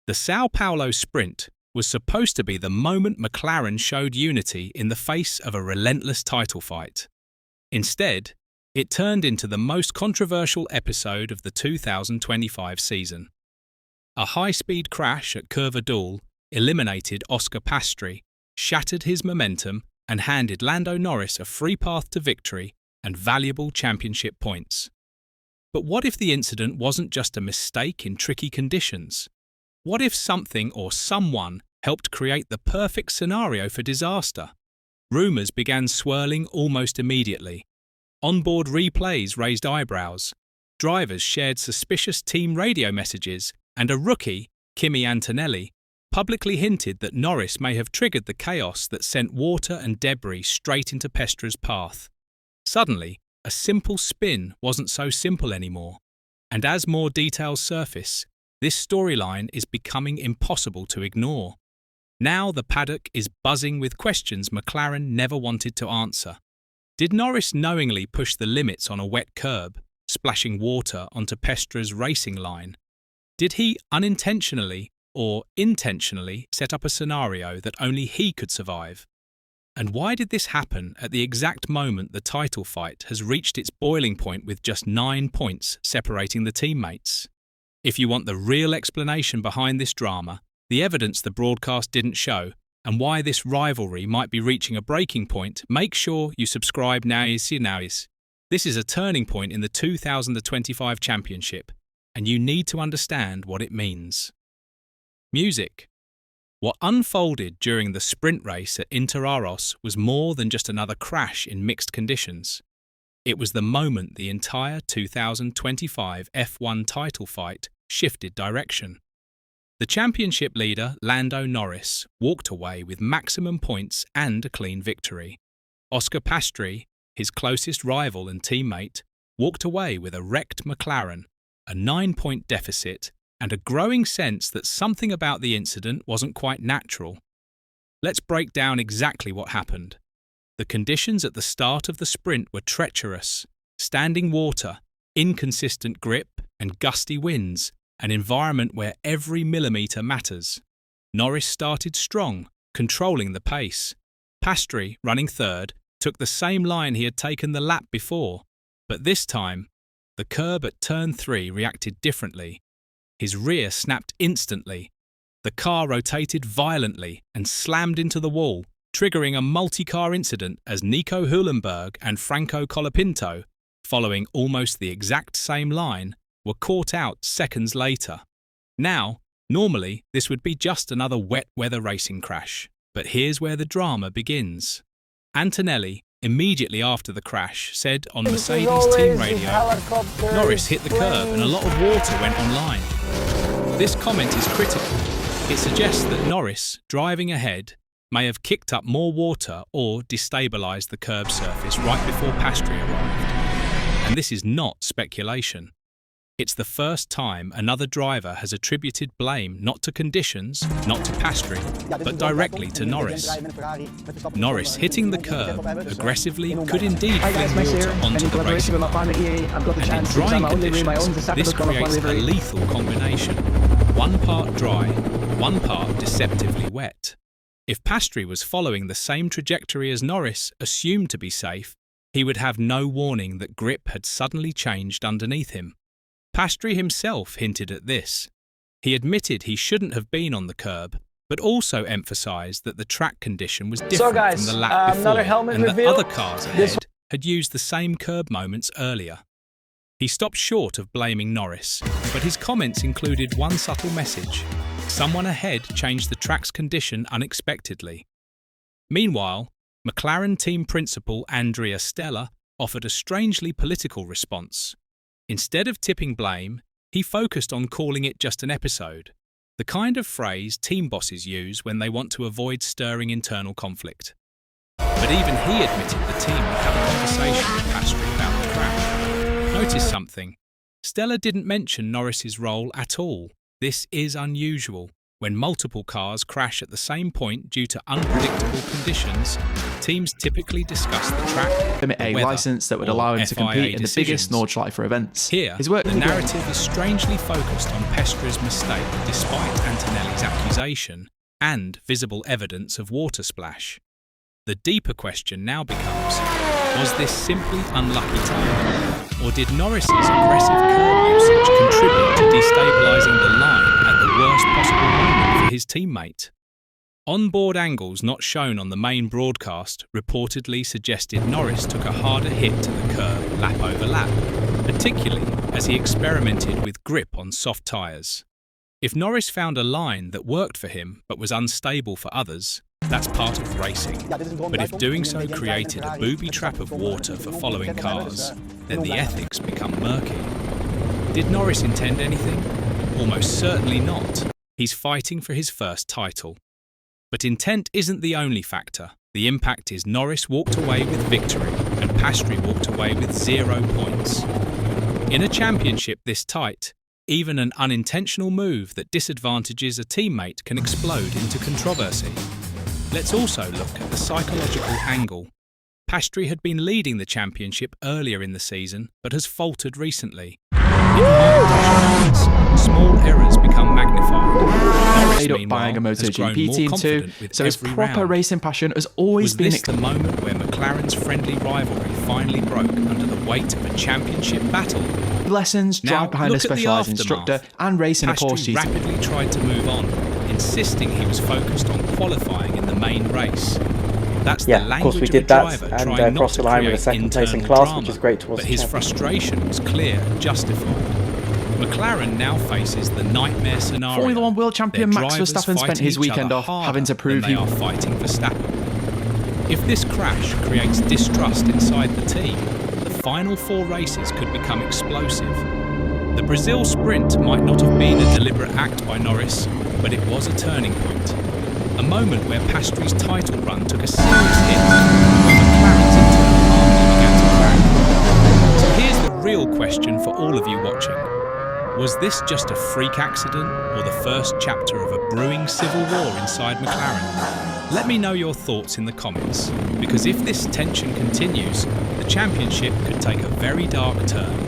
The Sao Paulo sprint was supposed to be the moment McLaren showed unity in the face of a relentless title fight. Instead, it turned into the most controversial episode of the 2025 season. A high-speed crash at Curva Dul eliminated Oscar Piastri, shattered his momentum, and handed Lando Norris a free path to victory and valuable championship points. But what if the incident wasn't just a mistake in tricky conditions? What if something or someone helped create the perfect scenario for disaster? Rumours began swirling almost immediately. Onboard replays raised eyebrows. Drivers shared suspicious team radio messages, and a rookie, Kimi Antonelli, publicly hinted that Norris may have triggered the chaos that sent water and debris straight into Piastri's path. Suddenly, a simple spin wasn't so simple anymore, and as more details surface, this storyline is becoming impossible to ignore. Now the paddock is buzzing with questions McLaren never wanted to answer. Did Norris knowingly push the limits on a wet curb, splashing water onto Piastri's racing line? Did he unintentionally or intentionally set up a scenario that only he could survive? And why did this happen at the exact moment the title fight has reached its boiling point with just 9 points separating the teammates? If you want the real explanation behind this drama, the evidence the broadcast didn't show, and why this rivalry might be reaching a breaking point, make sure you subscribe now. This is a turning point in the 2025 championship, and you need to understand what it means. Music. What unfolded during the sprint race at Interlagos was more than just another crash in mixed conditions. It was the moment the entire 2025 F1 title fight shifted direction. The championship leader, Lando Norris, walked away with maximum points and a clean victory. Oscar Piastri, his closest rival and teammate, walked away with a wrecked McLaren, a 9-point deficit, and a growing sense that something about the incident wasn't quite natural. Let's break down exactly what happened. The conditions at the start of the sprint were treacherous: standing water, inconsistent grip, and gusty winds, an environment where every millimetre matters. Norris started strong, controlling the pace. Piastri, running third, took the same line he had taken the lap before, but this time, the curb at turn 3 reacted differently. His rear snapped instantly. The car rotated violently and slammed into the wall, triggering a multi-car incident as Nico Hülkenberg and Franco Colapinto, following almost the exact same line, were caught out seconds later. Now, normally, this would be just another wet weather racing crash, but here's where the drama begins. Antonelli, immediately after the crash, said on Mercedes team radio, "Norris hit the curb and a lot of water went online." This comment is critical. It suggests that Norris, driving ahead, may have kicked up more water or destabilised the curb surface right before Piastri arrived. And this is not speculation. It's the first time another driver has attributed blame not to conditions, not to Piastri, but directly to Norris. Norris hitting the curb aggressively could indeed fling water onto the racing line. And in drying conditions, this creates a lethal combination. One part dry, one part deceptively wet. If Piastri was following the same trajectory as Norris, assumed to be safe, he would have no warning that grip had suddenly changed underneath him. Piastri himself hinted at this. He admitted he shouldn't have been on the curb, but also emphasised that the track condition was different from the lap before, and that other cars ahead had used the same curb moments earlier. He stopped short of blaming Norris, but his comments included one subtle message. Someone ahead changed the track's condition unexpectedly. Meanwhile, McLaren team principal Andrea Stella offered a strangely political response. Instead of tipping blame, he focused on calling it just an episode, the kind of phrase team bosses use when they want to avoid stirring internal conflict. But even he admitted the team would have a conversation with Piastri about the crash. Notice something. Stella didn't mention Norris's role at all. This is unusual. When multiple cars crash at the same point due to unpredictable conditions, teams typically discuss the track, limit A license that would allow him to compete in the biggest Nordschleife events. Here, the narrative is strangely focused on Piastri's mistake despite Antonelli's accusation and visible evidence of water splash. The deeper question now becomes, was this simply unlucky timing, or did Norris's aggressive curb usage contribute to destabilising the line at the worst possible moment for his teammate? On-board angles not shown on the main broadcast reportedly suggested Norris took a harder hit to the curb lap over lap, particularly as he experimented with grip on soft tyres. If Norris found a line that worked for him but was unstable for others, that's part of racing. But if doing so created a booby trap of water for following cars, then the ethics become murky. Did Norris intend anything? Almost certainly not. He's fighting for his first title. But intent isn't the only factor. The impact is Norris walked away with victory and Piastri walked away with 0 points. In a championship this tight, even an unintentional move that disadvantages a teammate can explode into controversy. Let's also look at the psychological angle. Piastri had been leading the championship earlier in the season, but has faltered recently. In high-pressure moments, small errors become magnified. Ended up buying a MotoGP team too, so his proper racing passion has always been... Was this the moment where McLaren's friendly rivalry finally broke under the weight of a championship battle? Lessons, drive behind a specialised instructor, and race in a Porsche. Piastri rapidly tried to move on, insisting he was focused on qualifying in the main race. That's the language of course we of did a that driver and trying not crossed to the line with a create second place in internal class, which is great towards but the his champion. frustration was clear and justified. McLaren now faces the nightmare scenario. Formula 1 world champion Their Max drivers Verstappen spent his weekend off having to prove they are fighting Verstappen. If this crash creates distrust inside the team, the final 4 races could become explosive. The Brazil sprint might not have been a deliberate act by Norris, but it was a turning point. A moment where Piastri's title run took a serious hit, where McLaren's internal harmony began to crack. So here's the real question for all of you watching. Was this just a freak accident or the first chapter of a brewing civil war inside McLaren? Let me know your thoughts in the comments, because if this tension continues, the championship could take a very dark turn.